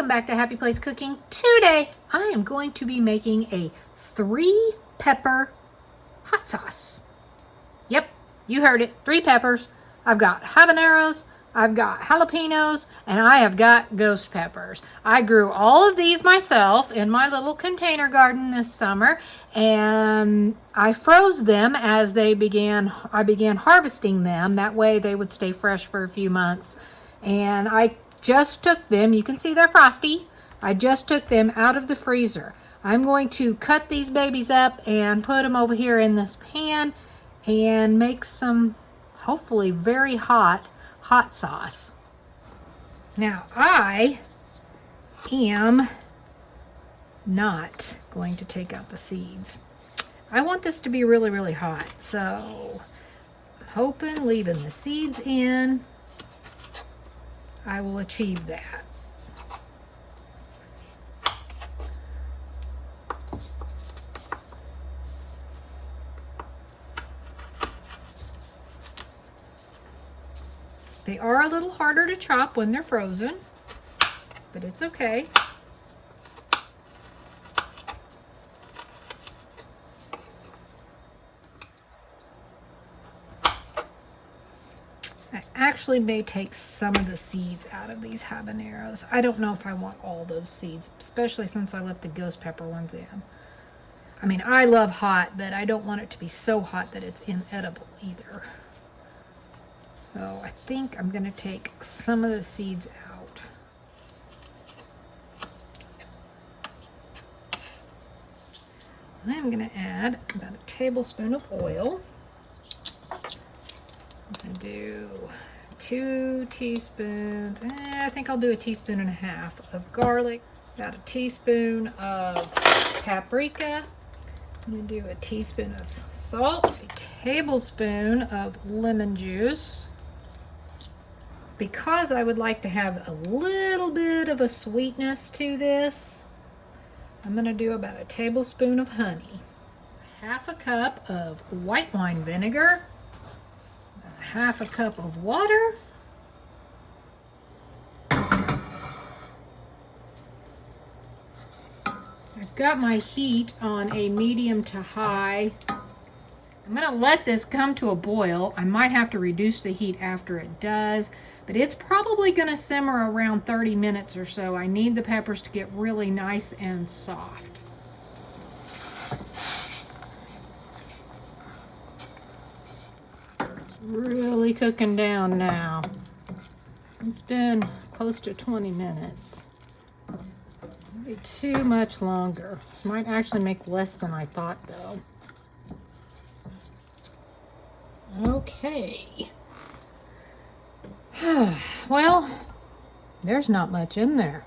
Welcome back to Happy Place Cooking. Today I am going to be making a 3-pepper hot sauce. Yep, you heard it, 3 peppers. I've got habaneros, I've got jalapenos, and I have got ghost peppers. I grew all of these myself in my little container garden this summer, and I froze them as I began harvesting them. That way they would stay fresh for a few months. And I just took them, you can see they're frosty. I just took them out of the freezer. I'm going to cut these babies up and put them over here in this pan and make some hopefully very hot sauce. Now I am not going to take out the seeds. I want this to be really, really hot, so I'm hoping leaving the seeds in I will achieve that. They are a little harder to chop when they're frozen, but it's okay. I actually may take some of the seeds out of these habaneros. I don't know if I want all those seeds, especially since I left the ghost pepper ones in. I mean, I love hot, but I don't want it to be so hot that it's inedible either. So I think I'm going to take some of the seeds out. I'm going to add about a tablespoon of oil. I'm going to do 2 teaspoons, I think I'll do 1.5 teaspoons of garlic, about 1 teaspoon of paprika. I'm going to do 1 teaspoon of salt, 1 tablespoon of lemon juice. Because I would like to have a little bit of a sweetness to this, I'm going to do about 1 tablespoon of honey, 1/2 cup of white wine vinegar, 1/2 cup of water, I've got my heat on a medium to high. I'm going to let this come to a boil. I might have to reduce the heat after it does, but it's probably going to simmer around 30 minutes or so. I need the peppers to get really nice and soft. Really cooking down now. It's been close to 20 minutes. Maybe too much longer. This might actually make less than I thought though. Okay. Well, there's not much in there.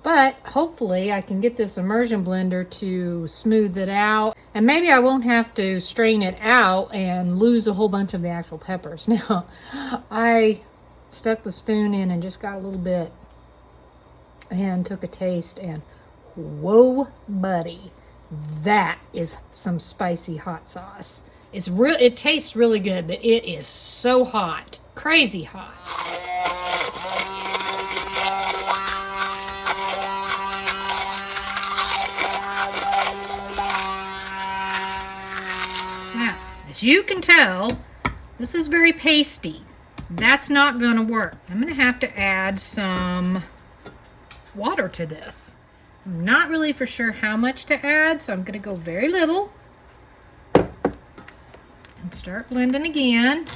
But hopefully I can get this immersion blender to smooth it out. And maybe I won't have to strain it out and lose a whole bunch of the actual peppers. Now, I stuck the spoon in and just got a little bit and took a taste, and whoa, buddy, that is some spicy hot sauce. It tastes really good, but it is so hot, crazy hot. Now, as you can tell, this is very pasty. That's not going to work. I'm going to have to add some water to this. I'm not really for sure how much to add, so I'm going to go very little and start blending again.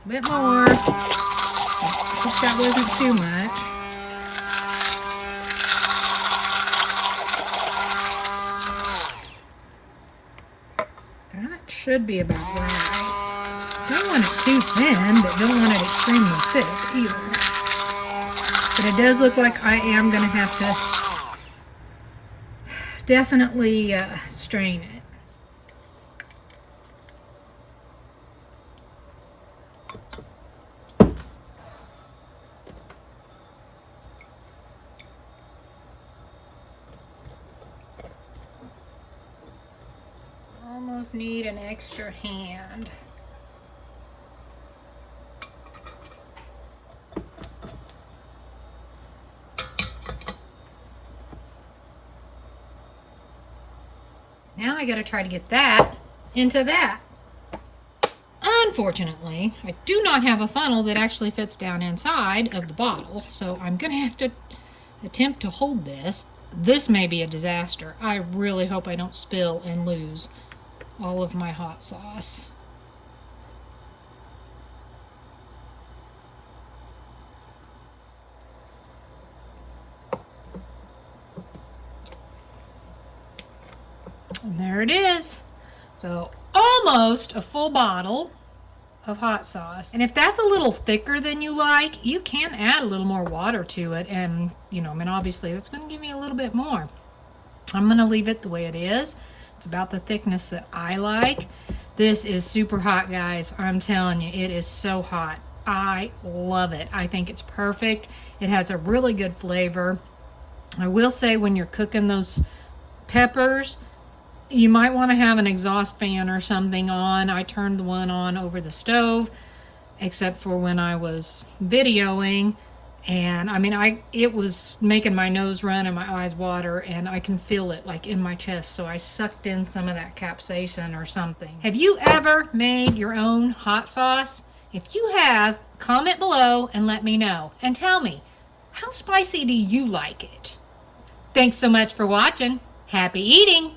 A bit more. I hope that wasn't too much. That should be about right. Don't want it too thin, but don't want it extremely thick either. But it does look like I am going to have to definitely strain it. Almost need an extra hand. Now I got to try to get that into that. Unfortunately, I do not have a funnel that actually fits down inside of the bottle, so I'm going to have to attempt to hold this. This may be a disaster. I really hope I don't spill and lose all of my hot sauce. And there it is. So almost a full bottle of hot sauce. And if that's a little thicker than you like, you can add a little more water to it. And, you know, I mean, obviously that's going to give me a little bit more. I'm going to leave it the way it is. It's about the thickness that I like. This is super hot, guys. I'm telling you, it is so hot. I love it. I think it's perfect. It has a really good flavor. I will say when you're cooking those peppers, you might want to have an exhaust fan or something on. I turned the one on over the stove, except for when I was videoing. And I mean, it was making my nose run and my eyes water, and I can feel it like in my chest. So I sucked in some of that capsaicin or something. Have you ever made your own hot sauce? If you have, comment below and let me know. And tell me, how spicy do you like it? Thanks so much for watching. Happy eating!